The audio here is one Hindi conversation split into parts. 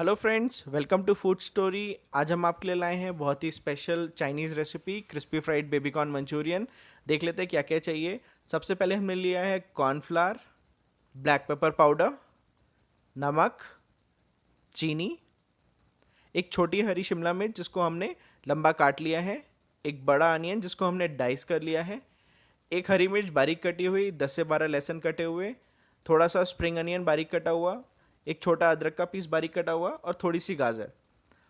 Hello friends, welcome to food story. आज हम आपके लिए लाए हैं बहुत ही special Chinese recipe crispy fried baby corn Manchurian. देख लेते हैं क्या क्या चाहिए। सबसे पहले हमने लिया है कॉर्नफ्लावर, ब्लैक पेपर पाउडर, नमक, चीनी, एक छोटी हरी शिमला मिर्च जिसको हमने लंबा काट लिया है, एक बड़ा अनियन जिसको हमने डाइस कर लिया है, एक हरी मिर्च बारीक कटी हुई, 10 से 12 लहसुन कटे हुए, थोड़ा सा स्प्रिंग अनियन बारीक कटा हुआ, एक छोटा अदरक का पीस बारीक कटा हुआ और थोड़ी सी गाजर।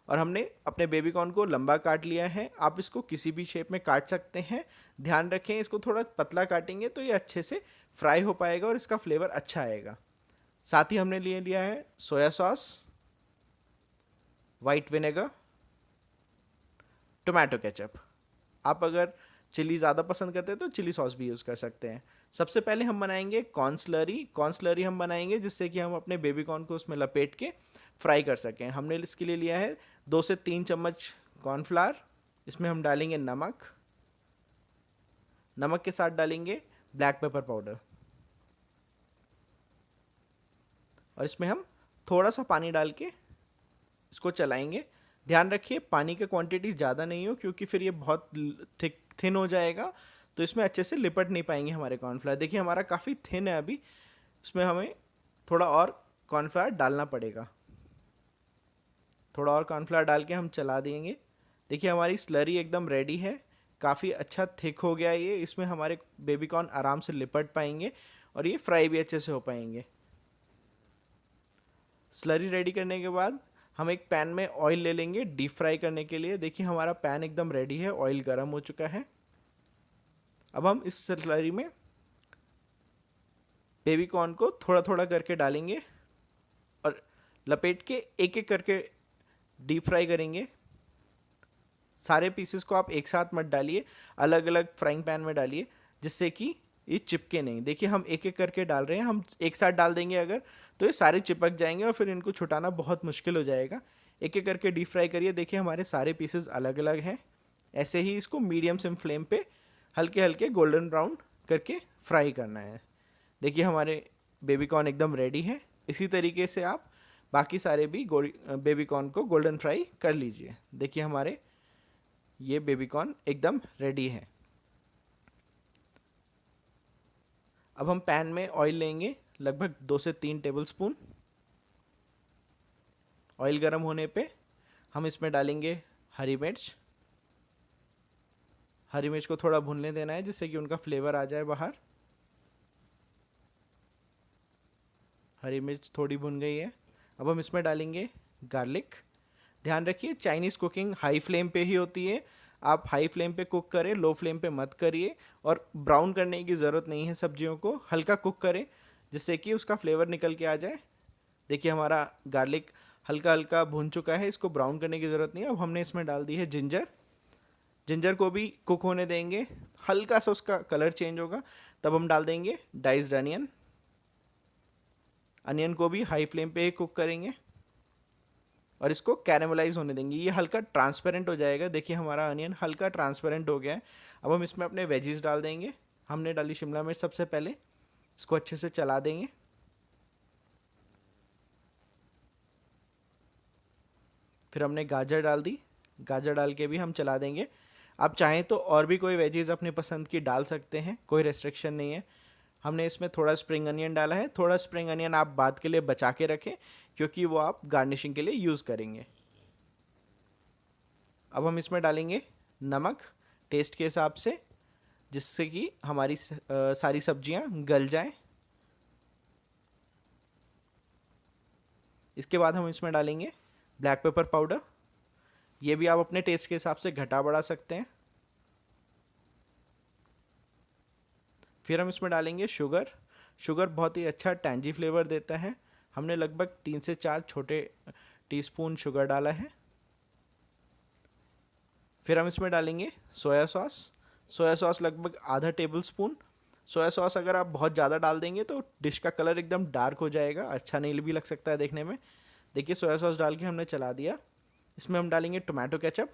और हमने अपने बेबी कॉर्न को लंबा काट लिया है। आप इसको किसी भी शेप में काट सकते हैं। ध्यान रखें, इसको थोड़ा पतला काटेंगे तो ये अच्छे से फ्राई हो पाएगा और इसका फ्लेवर अच्छा आएगा। साथ ही हमने लिए लिया है soya sauce, white vinegar, tomato ketchup. आप अगर चिली ज़्यादा पसंद करते हैं तो चिली सॉस भी यूज़ कर सकते हैं। सबसे पहले हम बनाएंगे कॉर्न स्लरी। कॉर्न स्लरी हम बनाएंगे जिससे कि हम अपने बेबी कॉर्न को उसमें लपेट के फ्राई कर सकें। हमने इसके लिए लिया है 2 से 3 चम्मच कॉर्नफ्लावर। इसमें हम डालेंगे नमक, नमक के साथ डालेंगे ब्लैक पेपर पाउडर और इसमें हम थोड़ा सा पानी डाल के इसको चलाएंगे। ध्यान रखिए पानी की क्वांटिटी ज़्यादा नहीं हो क्योंकि फिर ये बहुत थिन हो जाएगा तो इसमें अच्छे से लिपट नहीं पाएंगे हमारे कॉर्नफ्लावर। देखिए हमारा काफ़ी थिन है अभी, इसमें हमें थोड़ा और कॉर्नफ्लावर डालना पड़ेगा। थोड़ा और कॉर्नफ्लावर डाल के हम चला देंगे। देखिए हमारी स्लरी एकदम रेडी है, काफ़ी अच्छा थिक हो गया ये। इसमें हमारे बेबी कॉर्न आराम से लिपट पाएंगे और ये फ्राई भी अच्छे से हो पाएंगे। स्लरी रेडी करने के बाद हम एक पैन में ऑयल ले लेंगे डीप फ्राई करने के लिए। देखिए हमारा पैन एकदम रेडी है, ऑयल गर्म हो चुका है। अब हम इस स्लरी में बेबी कॉर्न को थोड़ा थोड़ा करके डालेंगे और लपेट के एक एक करके डीप फ्राई करेंगे। सारे पीसेस को आप एक साथ मत डालिए, अलग अलग फ्राइंग पैन में डालिए जिससे कि ये चिपके नहीं। देखिए हम एक एक करके डाल रहे हैं, हम एक साथ डाल देंगे अगर तो ये सारे चिपक जाएंगे और फिर इनको छुटाना बहुत मुश्किल हो जाएगा। एक एक करके डीप फ्राई करिए। देखिए हमारे सारे पीसेस अलग अलग हैं। ऐसे ही इसको मीडियम सिम फ्लेम पे हल्के हल्के गोल्डन ब्राउन करके फ्राई करना है। देखिए हमारे बेबी कॉर्न एकदम रेडी है। इसी तरीके से आप बाकी सारे भी बेबी कॉर्न को गोल्डन फ्राई कर लीजिए। देखिए हमारे ये बेबी कॉर्न एकदम रेडी है। अब हम पैन में ऑयल लेंगे, लगभग 2 से 3 टेबलस्पून। ऑयल गर्म होने पे हम इसमें डालेंगे हरी मिर्च। हरी मिर्च को थोड़ा भूनने देना है जिससे कि उनका फ्लेवर आ जाए बाहर। हरी मिर्च थोड़ी भुन गई है। अब हम इसमें डालेंगे गार्लिक। ध्यान रखिए चाइनीज़ कुकिंग हाई फ्लेम पे ही होती है। आप हाई फ्लेम पे कुक करें, लो फ्लेम पे मत करिए। और ब्राउन करने की ज़रूरत नहीं है, सब्जियों को हल्का कुक करें जिससे कि उसका फ्लेवर निकल के आ जाए। देखिए हमारा गार्लिक हल्का हल्का भून चुका है, इसको ब्राउन करने की ज़रूरत नहीं है। अब हमने इसमें डाल दी है जिंजर। जिंजर को भी कुक होने देंगे, हल्का सा उसका कलर चेंज होगा तब हम डाल देंगे डाइस्ड अनियन। अनियन को भी हाई फ्लेम पे ही कुक करेंगे और इसको कैरेमलाइज होने देंगे। ये हल्का ट्रांसपेरेंट हो जाएगा। देखिए हमारा अनियन हल्का ट्रांसपेरेंट हो गया है। अब हम इसमें अपने वेजीज डाल देंगे। हमने डाली शिमला मिर्च सबसे पहले, इसको अच्छे से चला देंगे। फिर हमने गाजर डाल दी, गाजर डाल के भी हम चला देंगे। आप चाहें तो और भी कोई वेजीज अपनी पसंद की डाल सकते हैं, कोई रेस्ट्रिक्शन नहीं है। हमने इसमें थोड़ा स्प्रिंग अनियन डाला है। थोड़ा स्प्रिंग अनियन आप बाद के लिए बचा के रखें क्योंकि वो आप गार्निशिंग के लिए यूज़ करेंगे। अब हम इसमें डालेंगे नमक टेस्ट के हिसाब से जिससे कि हमारी सारी सब्जियां गल जाएं। इसके बाद हम इसमें डालेंगे ब्लैक पेपर पाउडर। ये भी आप अपने टेस्ट के हिसाब से घटा बढ़ा सकते हैं। फिर हम इसमें डालेंगे शुगर। शुगर बहुत ही अच्छा टैंजी फ्लेवर देता है। हमने लगभग 3 से 4 छोटे टीस्पून शुगर डाला है। फिर हम इसमें डालेंगे सोया सॉस। सोया सॉस लगभग आधा टेबल स्पून। सोया सॉस अगर आप बहुत ज़्यादा डाल देंगे तो डिश का कलर एकदम डार्क हो जाएगा, अच्छा नहीं भी लग सकता है देखने में। देखिए सोया सॉस डाल के हमने चला दिया। इसमें हम डालेंगे टोमेटो केचप।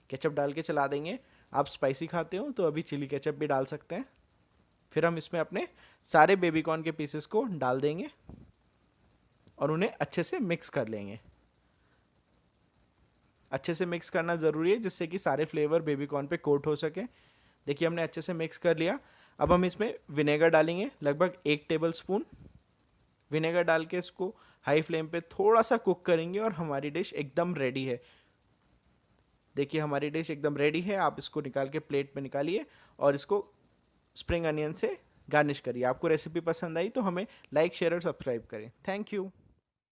केचप डाल के चला देंगे। आप स्पाइसी खाते हो तो अभी चिली केचप भी डाल सकते हैं। फिर हम इसमें अपने सारे बेबी कॉर्न के पीसेस को डाल देंगे और उन्हें अच्छे से मिक्स कर लेंगे। अच्छे से मिक्स करना ज़रूरी है जिससे कि सारे फ्लेवर बेबी कॉर्न पे कोट हो सके। देखिए हमने अच्छे से मिक्स कर लिया। अब हम इसमें विनेगर डालेंगे, लगभग 1 टेबल स्पून। विनेगर डाल के इसको हाई फ्लेम पे थोड़ा सा कुक करेंगे और हमारी डिश एकदम रेडी है। देखिए हमारी डिश एकदम रेडी है। आप इसको निकाल के प्लेट में निकालिए और इसको स्प्रिंग अनियन से गार्निश करिए। आपको रेसिपी पसंद आई तो हमें लाइक शेयर और सब्सक्राइब करें। Thank you.